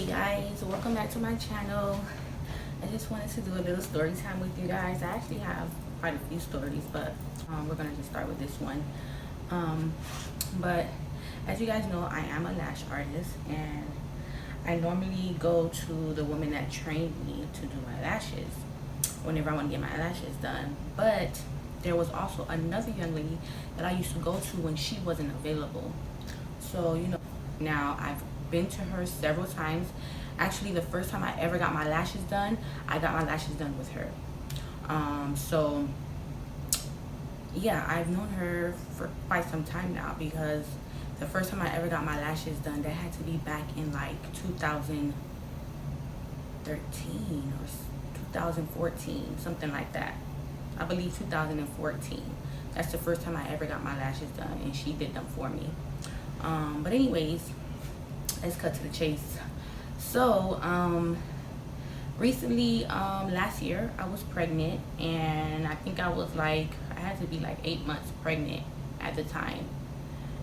Guys, welcome back to my channel. I just wanted to do a little story time with you guys. I actually have quite a few stories, but we're gonna just start with this one. But as you guys know, I am a lash artist, and I normally go to the woman that trained me to do my lashes whenever I want to get my lashes done. But there was also another young lady that I used to go to when she wasn't available. So now I've been to her several times. Actually, the first time I ever got my lashes done, I got my lashes done with her. So yeah, I've known her for quite some time now, because the first time I ever got my lashes done, that had to be back in like 2013 or 2014, something like that. I believe 2014. That's the first time I ever got my lashes done, and she did them for me. But anyways, let's cut to the chase. So recently, last year, I was pregnant, and I think I had to be like 8 months pregnant at the time.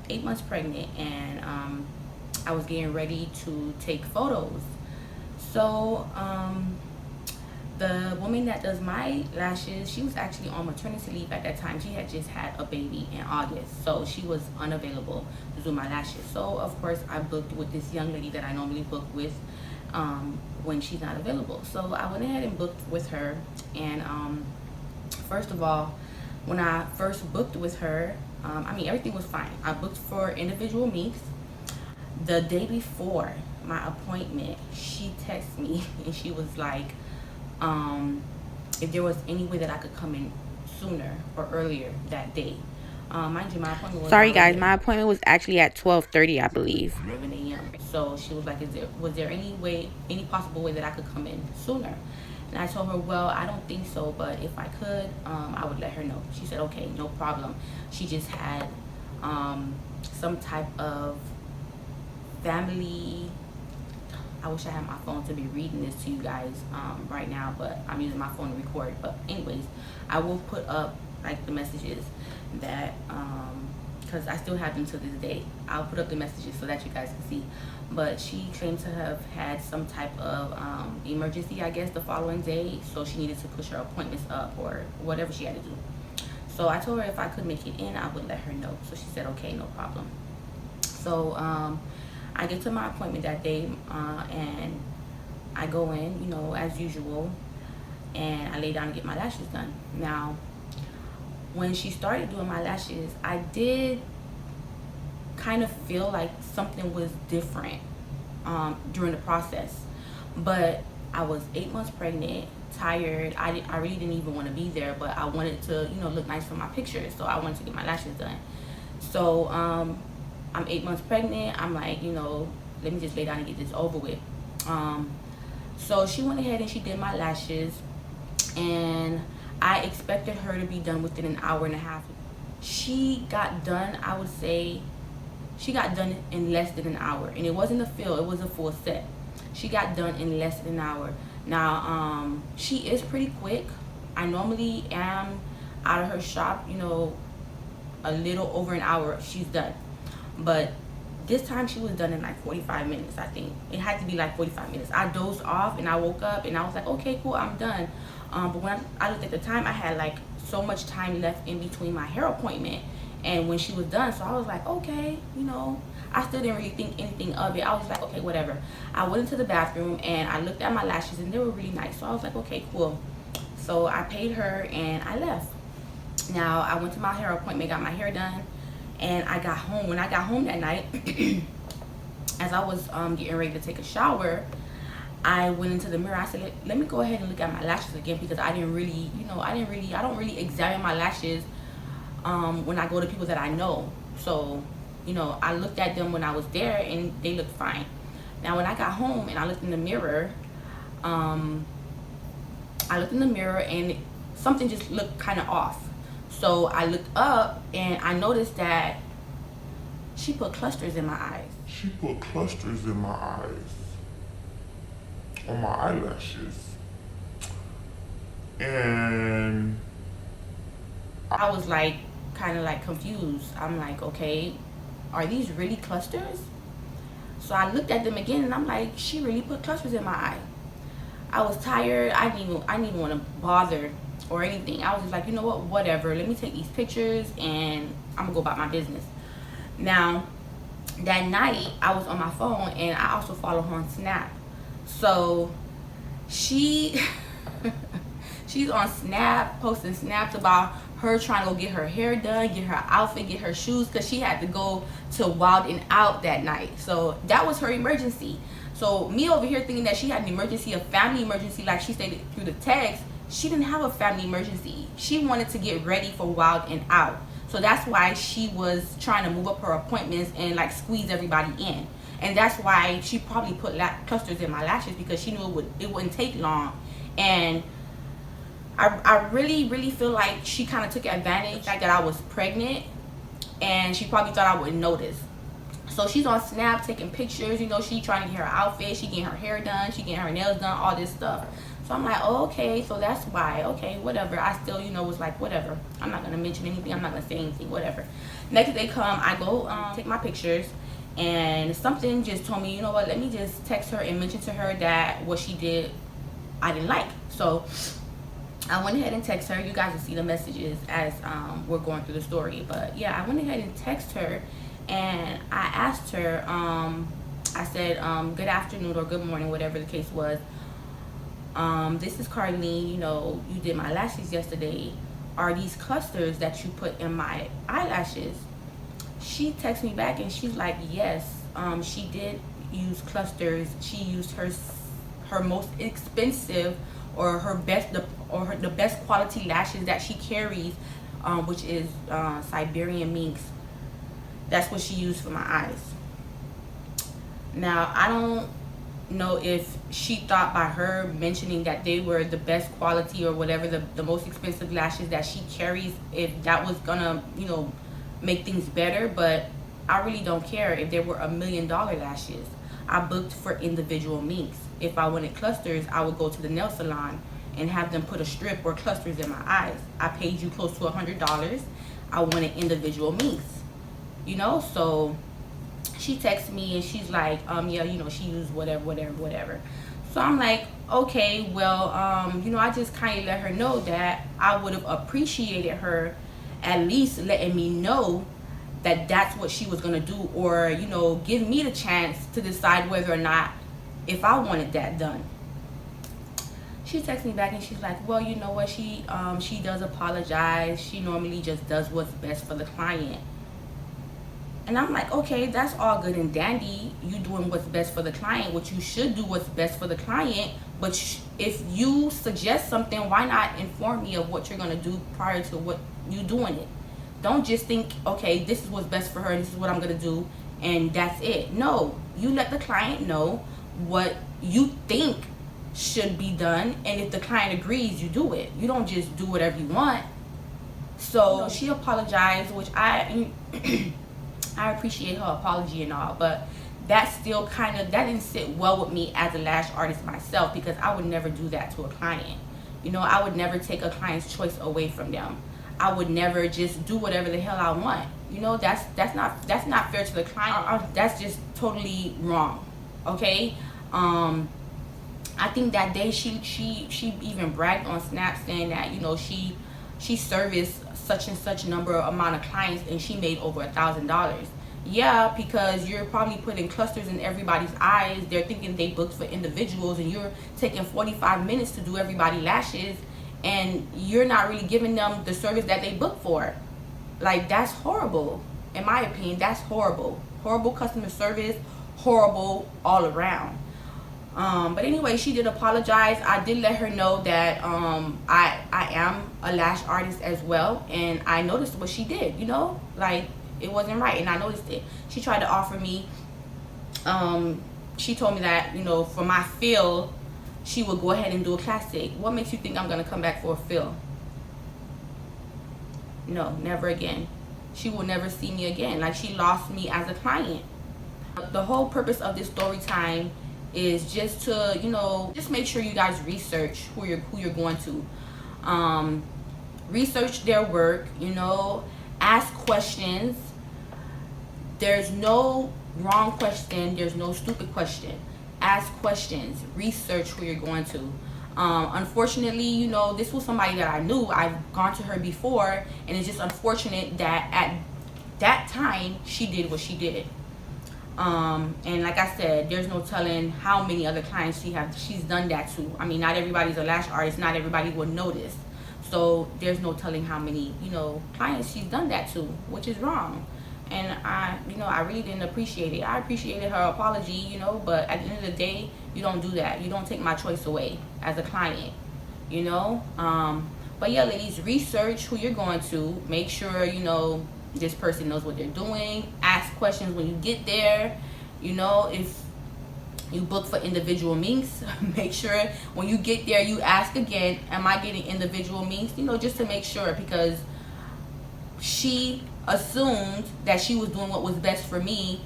8 months pregnant, and I was getting ready to take photos. So the woman that does my lashes, she was actually on maternity leave at that time. She had just had a baby in August, so she was unavailable to do my lashes. So of course I booked with this young lady that I normally book with when she's not available. So I went ahead and booked with her, and first of all, when I first booked with her, I mean, everything was fine. I booked for individual meets. The day before my appointment, she texted me and she was like, if there was any way that I could come in sooner or earlier that day. Mind you, my appointment was... Sorry guys, my appointment was actually at 12:30, I believe. 11 a.m. So she was like, was there any possible way that I could come in sooner? And I told her, well, I don't think so, but if I could, I would let her know. She said, okay, no problem. She just had some type of family... I wish I had my phone to be reading this to you guys right now, but I'm using my phone to record. But anyways, I will put up like the messages that, because I still have them to this day. I'll put up the messages so that you guys can see. But she claimed to have had some type of emergency, I guess, the following day. So she needed to push her appointments up or whatever she had to do. So I told her if I could make it in, I would let her know. So she said, okay, no problem. So I get to my appointment that day, and I go in, as usual, and I lay down and get my lashes done. Now, when she started doing my lashes, I did kind of feel like something was different during the process. But I was 8 months pregnant, tired. I really didn't even want to be there, but I wanted to, look nice for my pictures, so I wanted to get my lashes done. So I'm 8 months pregnant. I'm like, let me just lay down and get this over with. So she went ahead and she did my lashes, and I expected her to be done within an hour and a half. She got done, I would say, she got done in less than an hour. And it wasn't a fill, it was a full set. She got done in less than an hour. Now, she is pretty quick. I normally am out of her shop, a little over an hour, she's done. But this time she was done in like 45 minutes, I think. It had to be like 45 minutes. I dozed off and I woke up and I was like, okay, cool, I'm done. But when I looked at the time, I had like so much time left in between my hair appointment and when she was done. So I was like, okay, I still didn't really think anything of it. I was like, okay, whatever. I went into the bathroom and I looked at my lashes and they were really nice. So I was like, okay, cool. So I paid her and I left. Now, I went to my hair appointment, got my hair done. And I got home. When I got home that night, as I was getting ready to take a shower, I went into the mirror. I said, let me go ahead and look at my lashes again, because I didn't really, I don't really examine my lashes when I go to people that I know. So, I looked at them when I was there and they looked fine. Now, when I got home and I looked in the mirror, and something just looked kind of off. So I looked up and I noticed that she put clusters in my eyes. She put clusters in my eyes, on my eyelashes. And I was like, kind of like confused. I'm like, okay, are these really clusters? So I looked at them again and I'm like, she really put clusters in my eye. I was tired. I didn't even want to bother or anything. I was just like, you know what, whatever. Let me take these pictures and I'm gonna go about my business. Now, that night I was on my phone and I also follow her on Snap. So she's on Snap posting snaps about her trying to go get her hair done, get her outfit, get her shoes, because she had to go to Wild and Out that night. So that was her emergency. So me over here thinking that she had an emergency, a family emergency, like she stated through the text, she didn't have a family emergency. She wanted to get ready for Wild and Out. So that's why she was trying to move up her appointments and like squeeze everybody in. And that's why she probably put clusters in my lashes, because she knew it wouldn't take long. And I really feel like she kind of took advantage of the fact that I was pregnant, and she probably thought I wouldn't notice. So she's on Snap taking pictures, you know, she trying to get her outfit, she getting her hair done, she getting her nails done, all this stuff. So I'm like, oh, okay, so that's why. Okay, whatever. I still, you know, was like, whatever. I'm not gonna mention anything, I'm not gonna say anything, whatever. Next day come, I go take my pictures, and something just told me, you know what, let me just text her and mention to her that what she did I didn't like. So I went ahead and text her. You guys will see the messages as we're going through the story. But yeah, I went ahead and text her, and I asked her, I said, good afternoon or good morning, whatever the case was. This is Carline, you know, you did my lashes yesterday. Are these clusters that you put in my eyelashes? She texted me back and she's like, yes, she did use clusters. She used her most expensive or the best quality lashes that she carries, which is Siberian minks. That's what she used for my eyes. Now, I don't know if she thought by her mentioning that they were the best quality or whatever, the most expensive lashes that she carries, if that was gonna, you know, make things better. But I really don't care if there were $1 million lashes. I booked for individual minks. If I wanted clusters, I would go to the nail salon and have them put a strip or clusters in my eyes. I paid you close to $100. I wanted individual minks, you know. So she texted me and she's like, yeah, you know, she used whatever. So I'm like, okay, well, you know, I just kind of let her know that I would have appreciated her at least letting me know that that's what she was gonna do, or, you know, give me the chance to decide whether or not if I wanted that done. She texted me back and she's like, well, you know what, she does apologize. She normally just does what's best for the client. And I'm like, okay, that's all good and dandy, you doing what's best for the client, which you should do what's best for the client. But if you suggest something, why not inform me of what you're gonna do prior to what you doing it? Don't just think, okay, this is what's best for her, this is what I'm gonna do, and that's it. No, you let the client know what you think should be done, and if the client agrees, you do it. You don't just do whatever you want. So she apologized, which I appreciate her apology and all, but that still that didn't sit well with me as a lash artist myself, because I would never do that to a client. You know, I would never take a client's choice away from them. I would never just do whatever the hell I want. You know, that's not fair to the client. That's just totally wrong. Okay. I think that day she even bragged on Snap saying that, you know, she serviced such and such amount of clients and she made over $1,000. Yeah, because you're probably putting clusters in everybody's eyes. They're thinking they booked for individuals, and you're taking 45 minutes to do everybody lashes, and you're not really giving them the service that they booked for. Like, that's horrible. In my opinion, that's horrible. Horrible customer service, horrible all around. But anyway, she did apologize. I did let her know that I am a lash artist as well, and I noticed what she did, you know, like, it wasn't right, and I noticed it. She tried to offer me, she told me that, you know, for my fill, she would go ahead and do a classic. What makes you think I'm gonna come back for a fill? No, never again. She will never see me again. Like, she lost me as a client. The whole purpose of this story time is just to, you know, just make sure you guys research who you're going to. Research their work, you know, ask questions. There's no wrong question. There's no stupid question. Ask questions. Research who you're going to. Unfortunately, you know, this was somebody that I knew. I've gone to her before, and it's just unfortunate that at that time she did what she did. And like I said, there's no telling how many other clients she's done that to. I mean, not everybody's a lash artist. Not everybody will notice. So there's no telling how many, you know, clients she's done that to, which is wrong. And I really didn't appreciate it. I appreciated her apology, you know, but at the end of the day, you don't do that. You don't take my choice away as a client, you know. But yeah, ladies, research who you're going to. Make sure, you know, this person knows what they're doing. Ask questions when you get there. You know, if you book for individual minks, make sure when you get there you ask again, am I getting individual minks? You know, just to make sure, because she assumed that she was doing what was best for me,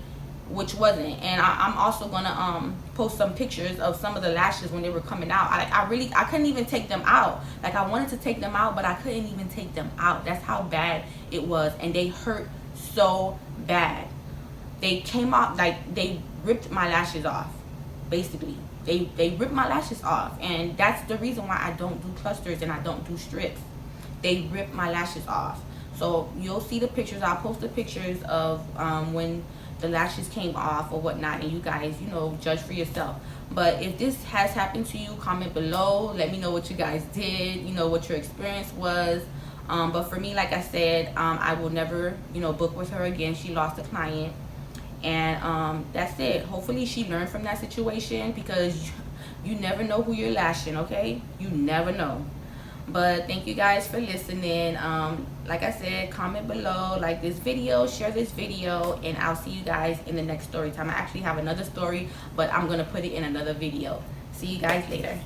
which wasn't. And I'm also gonna post some pictures of some of the lashes when they were coming out. I couldn't even take them out. Like, I wanted to take them out, but I couldn't even take them out. That's how bad it was, and they hurt so bad. They came out, like, they ripped my lashes off. Basically, they ripped my lashes off, and that's the reason why I don't do clusters and I don't do strips. They ripped my lashes off. So you'll see the pictures. I'll post the pictures of when the lashes came off or whatnot, and you guys, you know, judge for yourself. But if this has happened to you, comment below. Let me know what you guys did, you know, what your experience was. But for me, like I said, I will never, you know, book with her again. She lost a client. And that's it. Hopefully she learned from that situation, because you never know who you're lashing, okay? You never know. But thank you guys for listening. Like I said, comment below, like this video, share this video, and I'll see you guys in the next story time. I actually have another story, but I'm gonna put it in another video. See you guys later.